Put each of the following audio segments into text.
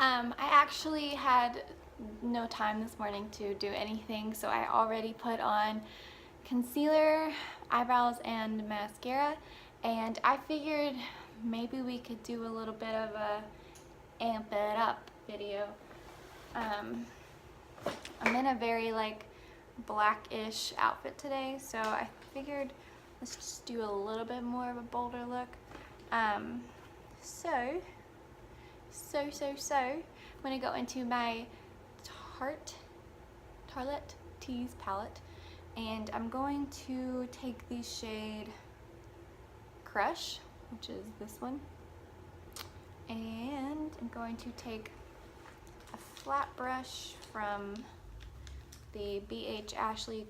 I actually had no time this morning to do anything, so I already put on concealer, eyebrows, and mascara, and I figured maybe we could do a little bit of a amp it up video. I'm in a very like blackish outfit today, so I figured let's just do a little bit more of a bolder look. So I'm gonna go into my Tartelette Tease palette, and I'm going to take the shade Crush, which is this one, and I'm going to take a flat brush from the BH Ashley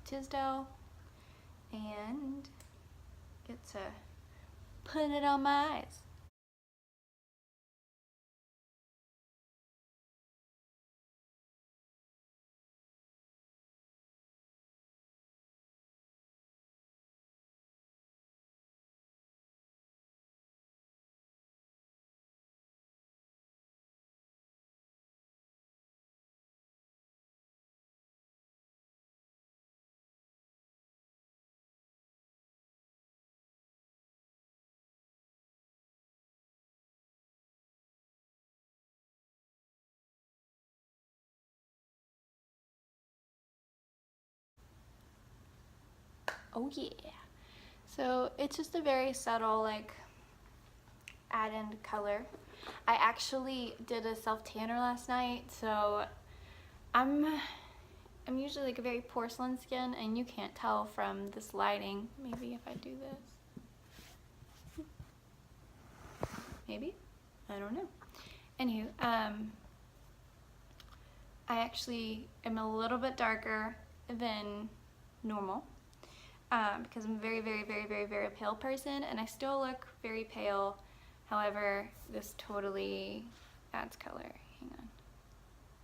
Tisdale and get to put it on my eyes. Oh yeah. So it's just a very subtle like add-in color. I actually did a self-tanner last night, so I'm usually like a very porcelain skin, and you can't tell from this lighting. Maybe if I do this. Maybe? I don't know. Anywho, I actually am a little bit darker than normal because I'm a very pale person, and I still look very pale. However, this totally adds color. Hang on.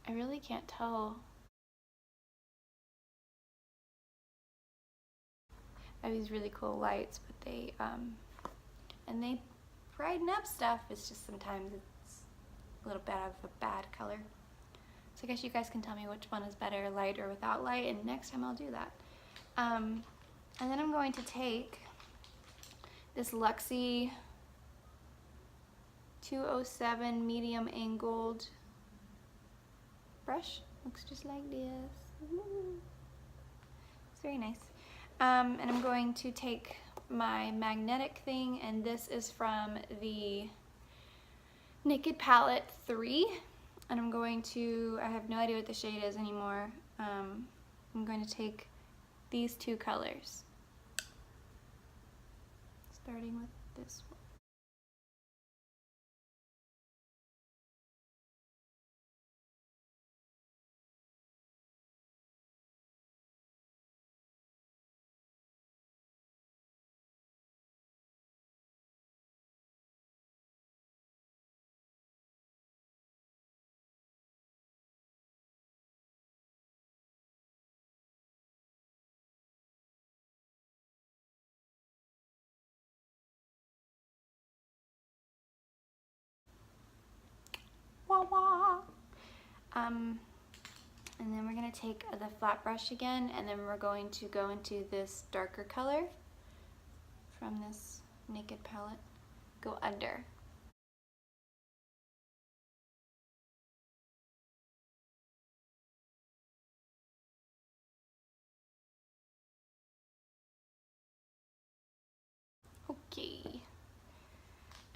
I really can't tell. I have these really cool lights, but they brighten up stuff. It's just sometimes it's a little bit of a bad color. So I guess you guys can tell me which one is better, light or without light, and next time I'll do that. And then I'm going to take this Luxie 207 medium angled brush. Looks just like this. It's very nice. And I'm going to take my magnetic thing, and this is from the Naked Palette 3. And I'm going to, I have no idea what the shade is anymore. I'm going to take these two colors, starting with this one. Wah wah. And then we're going to take the flat brush again, and then we're going to go into this darker color from this Naked palette. Go under. Okay.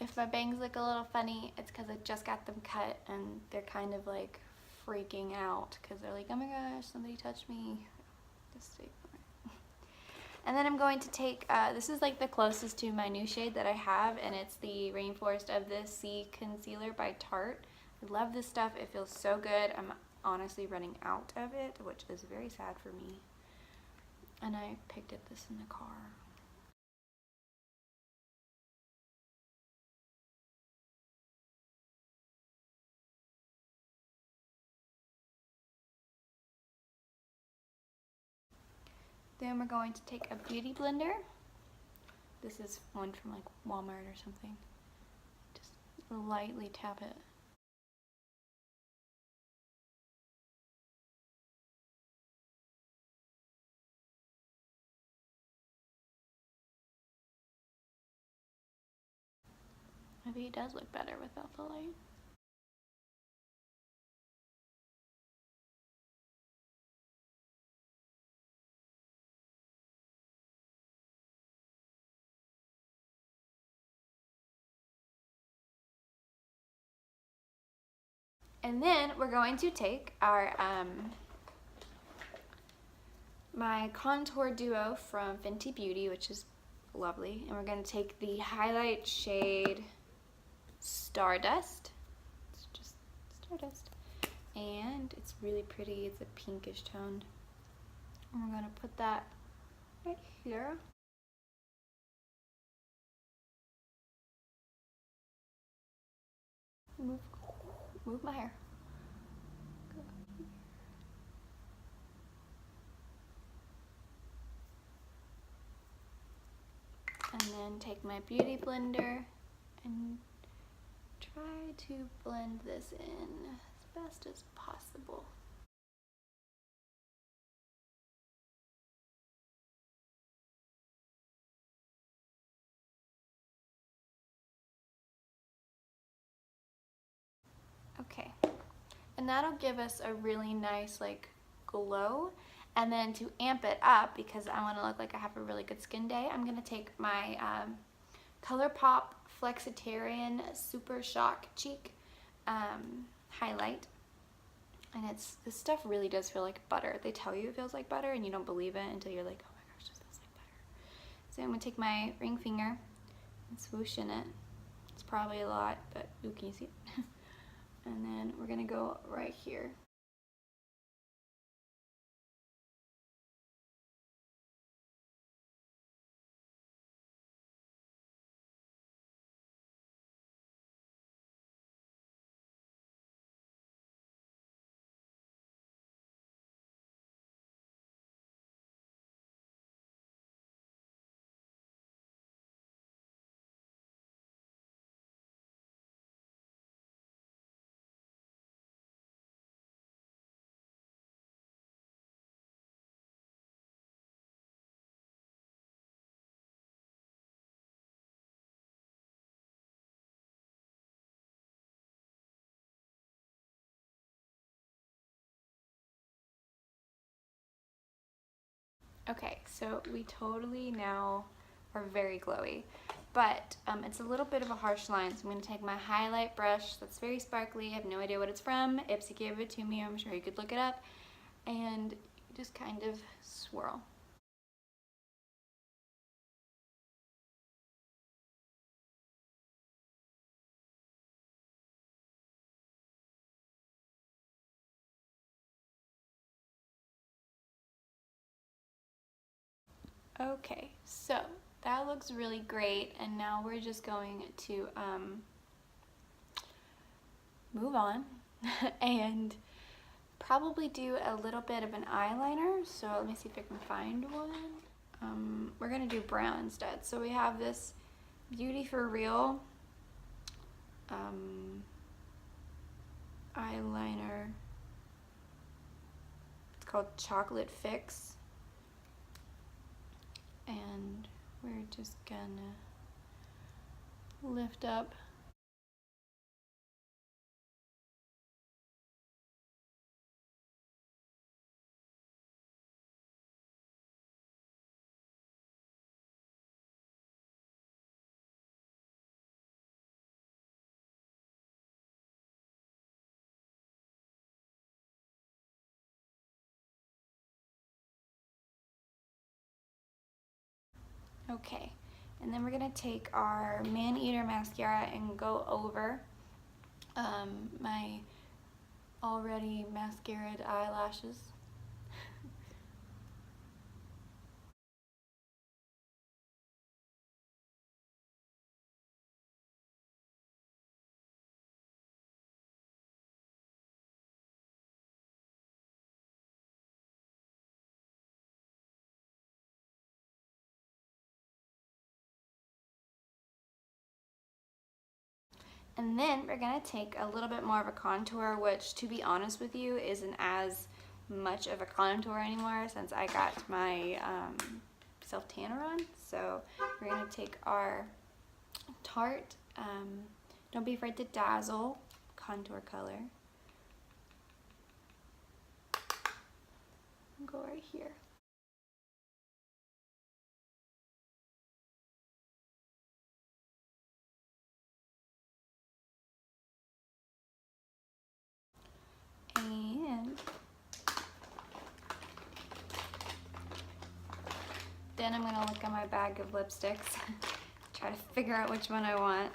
If my bangs look a little funny, it's because I just got them cut and they're kind of like freaking out because they're like, oh my gosh, somebody touched me. Just stay fine. And then I'm going to take, this is like the closest to my new shade that I have, and it's the Rainforest of the Sea Concealer by Tarte. I love this stuff. It feels so good. I'm honestly running out of it, which is very sad for me. And I picked up this in the car. Then we're going to take a beauty blender. This is one from like Walmart or something. Just lightly tap it. Maybe it does look better without the light. And then we're going to take our my contour duo from Fenty Beauty, which is lovely, and we're going to take the highlight shade Stardust. It's just Stardust, and it's really pretty. It's a pinkish tone, and we're going to put that right here. Move my hair. And then take my beauty blender and try to blend this in as best as possible. Okay, and that'll give us a really nice like glow. And then to amp it up, because I want to look like I have a really good skin day, I'm going to take my ColourPop Flexitarian Super Shock Cheek highlight. And this stuff really does feel like butter. They tell you it feels like butter and you don't believe it until you're like, oh my gosh, this feels like butter. So I'm going to take my ring finger and swoosh in it. It's probably a lot, but ooh, can you see it? And then we're going to go right here. Okay, so we totally now are very glowy, but it's a little bit of a harsh line, so I'm going to take my highlight brush that's very sparkly. I have no idea what it's from. Ipsy gave it to me. I'm sure you could look it up, and just kind of swirl. Okay, so that looks really great, and now we're just going to move on and probably do a little bit of an eyeliner. So let me see if I can find one. We're gonna do brown instead. So we have this Beauty for Real eyeliner. It's called Chocolate Fix. And we're just gonna lift up okay, and then we're gonna take our Man-Eater mascara and go over my already mascaraed eyelashes. And then we're gonna take a little bit more of a contour, which to be honest with you isn't as much of a contour anymore since I got my self tanner on. So we're gonna take our Tarte Don't be afraid to dazzle. Contour color. Go right here. And then I'm gonna look at my bag of lipsticks, try to figure out which one I want.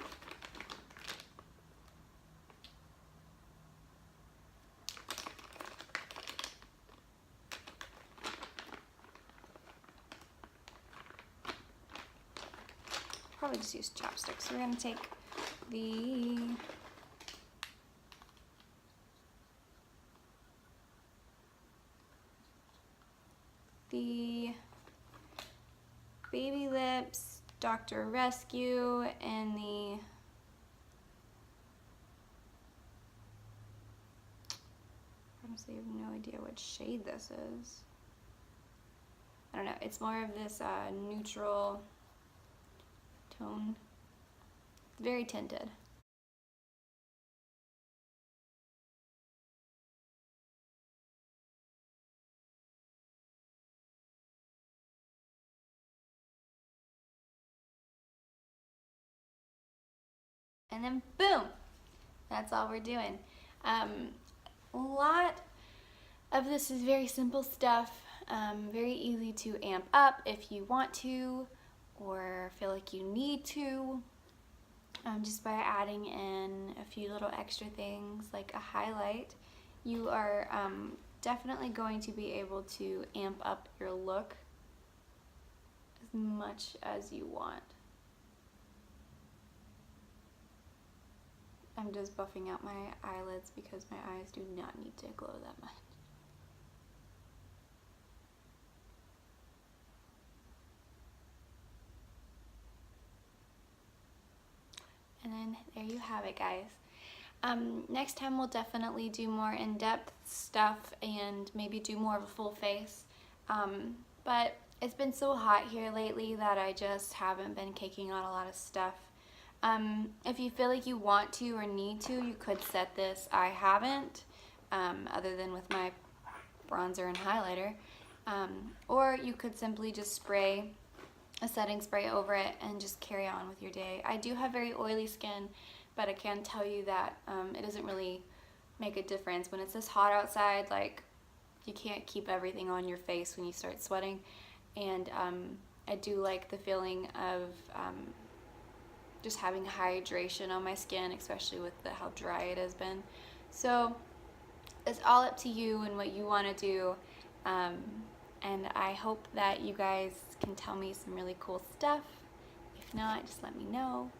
Probably just use chopsticks. We're gonna take the Baby Lips, Dr. Rescue, and the honestly I have no idea what shade this is. I don't know, it's more of this neutral tone. It's very tinted. And then boom, that's all we're doing. A lot of this is very simple stuff, very easy to amp up if you want to or feel like you need to, just by adding in a few little extra things like a highlight. You are definitely going to be able to amp up your look as much as you want. I'm just buffing out my eyelids because my eyes do not need to glow that much. And then there you have it, guys. Next time we'll definitely do more in-depth stuff and maybe do more of a full face. But it's been so hot here lately that I just haven't been caking on a lot of stuff. If you feel like you want to or need to, you could set this. I haven't, other than with my bronzer and highlighter. Or you could simply just spray a setting spray over it and just carry on with your day. I do have very oily skin, but I can tell you that it doesn't really make a difference. When it's this hot outside, like, you can't keep everything on your face when you start sweating. And I do like the feeling of just having hydration on my skin, especially with how dry it has been. So it's all up to you and what you want to do. And I hope that you guys can tell me some really cool stuff. If not, just let me know.